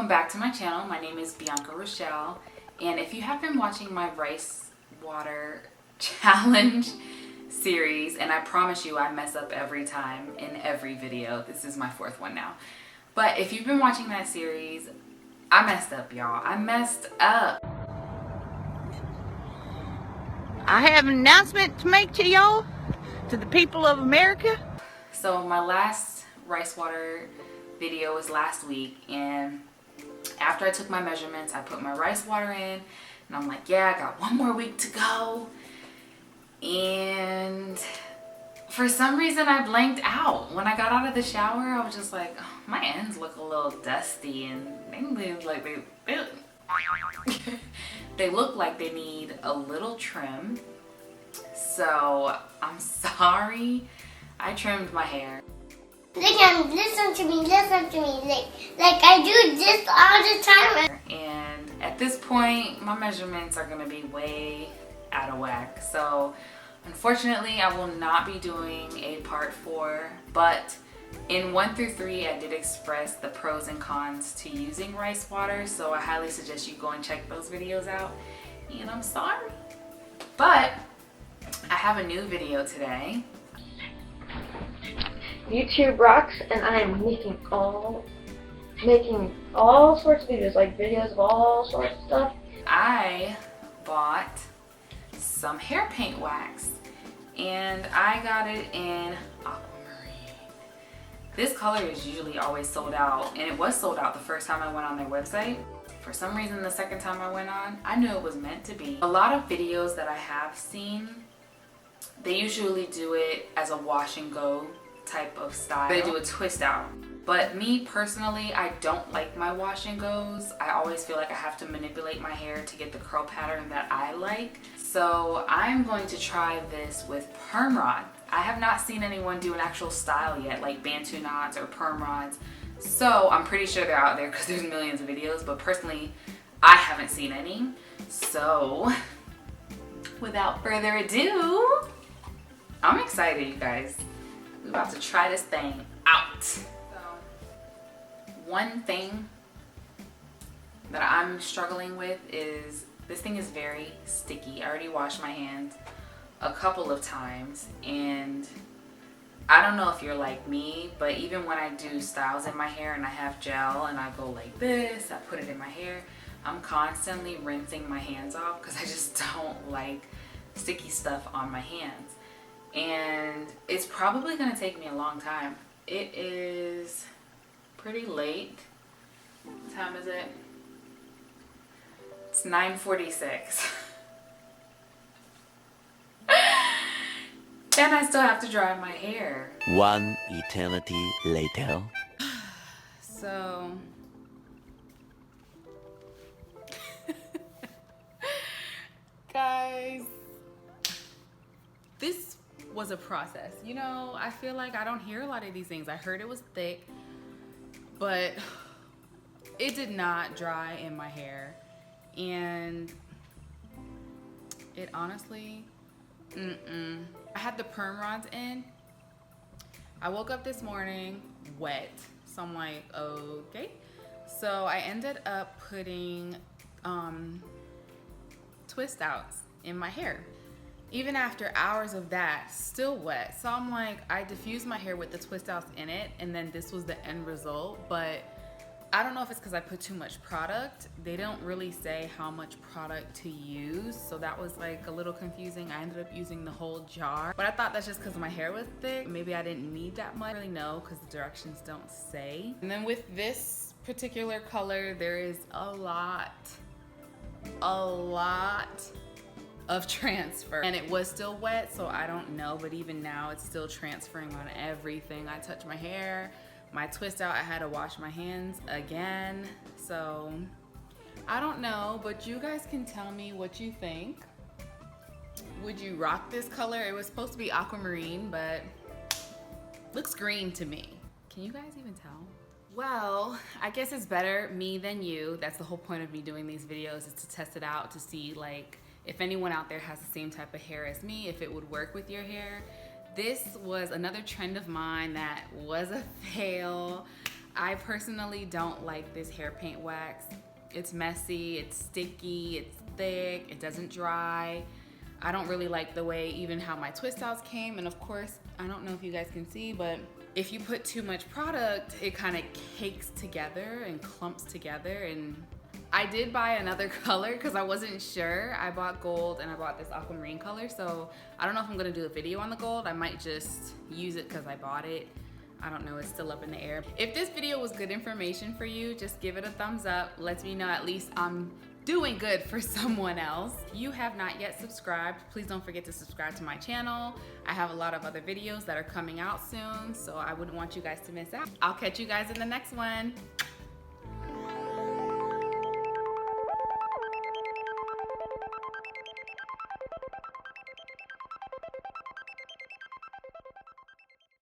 Welcome back to my channel. My name is Bianca Rochelle, and if you have been watching my rice water challenge series, and I promise you I mess up every time in every video. This is my fourth one now. But if you've been watching that series, I messed up, y'all. I messed up. I have an announcement to make to y'all, to the people of America. So my last rice water video was last week, and after I took my measurements, I put my rice water in, and I'm like, yeah, I got one more week to go. And for some reason I blanked out. When I got out of the shower, I was just like, oh, my ends look a little dusty, and they look like they look like they need a little trim. So I'm sorry. I trimmed my hair. Listen to me. Like I do this all the time. And at this point, my measurements are gonna be way out of whack. So unfortunately, I will not be doing a part 4, but in 1 through 3, I did express the pros and cons to using rice water. So I highly suggest you go and check those videos out. And I'm sorry, but I have a new video today. YouTube rocks, and I am making all sorts of videos, like videos of all sorts of stuff. I bought some hair paint wax, and I got it in aquamarine. This color is usually always sold out, and it was sold out the first time I went on their website. For some reason, the second time I went on, I knew it was meant to be. A lot of videos that I have seen, they usually do it as a wash and go type of style. They do a twist out. But me personally, I don't like my wash and goes. I always feel like I have to manipulate my hair to get the curl pattern that I like. So I'm going to try this with perm rod. I have not seen anyone do an actual style yet, like Bantu knots or perm rods. So I'm pretty sure they're out there because there's millions of videos, but personally, I haven't seen any. So without further ado, I'm excited, you guys. We're about to try this thing out. So, one thing that I'm struggling with is this thing is very sticky. I already washed my hands a couple of times, and I don't know if you're like me, but even when I do styles in my hair and I have gel and I go like this, I put it in my hair, I'm constantly rinsing my hands off because I just don't like sticky stuff on my hands. And it's probably gonna take me a long time. It is pretty late. What time is it? It's 9:46. And I still have to dry my hair. One eternity later. So guys, this was a process. You know, I feel like I don't hear a lot of these things. I heard it was thick, but it did not dry in my hair, and it honestly, I had the perm rods in. I woke up this morning wet, so I'm like, okay. So I ended up putting twist outs in my hair. Even after hours of that, still wet. So I'm like, I diffused my hair with the twist outs in it, and then this was the end result. But I don't know if it's because I put too much product. They don't really say how much product to use, so that was like a little confusing. I ended up using the whole jar, but I thought that's just because my hair was thick. Maybe I didn't need that much. I don't really know, because the directions don't say. And then with this particular color, there is a lot of transfer, and it was still wet, so I don't know, but even now it's still transferring on everything. I touch my hair, my twist out, I had to wash my hands again. So I don't know, but you guys can tell me what you think. Would you rock this color? It was supposed to be aquamarine, but looks green to me. Can you guys even tell? Well, I guess it's better me than you. That's the whole point of me doing these videos, is to test it out, to see like if anyone out there has the same type of hair as me, if it would work with your hair. This was another trend of mine that was a fail. I personally don't like this hair paint wax. It's messy, it's sticky, it's thick, it doesn't dry. I don't really like the way even how my twist outs came, and of course, I don't know if you guys can see, but if you put too much product, it kind of cakes together and clumps together. And I did buy another color because I wasn't sure. I bought gold and I bought this aquamarine color, so I don't know if I'm gonna do a video on the gold. I might just use it because I bought it. I don't know, it's still up in the air. If this video was good information for you, just give it a thumbs up. Lets me know at least I'm doing good for someone else. If you have not yet subscribed, please don't forget to subscribe to my channel. I have a lot of other videos that are coming out soon, so I wouldn't want you guys to miss out. I'll catch you guys in the next one.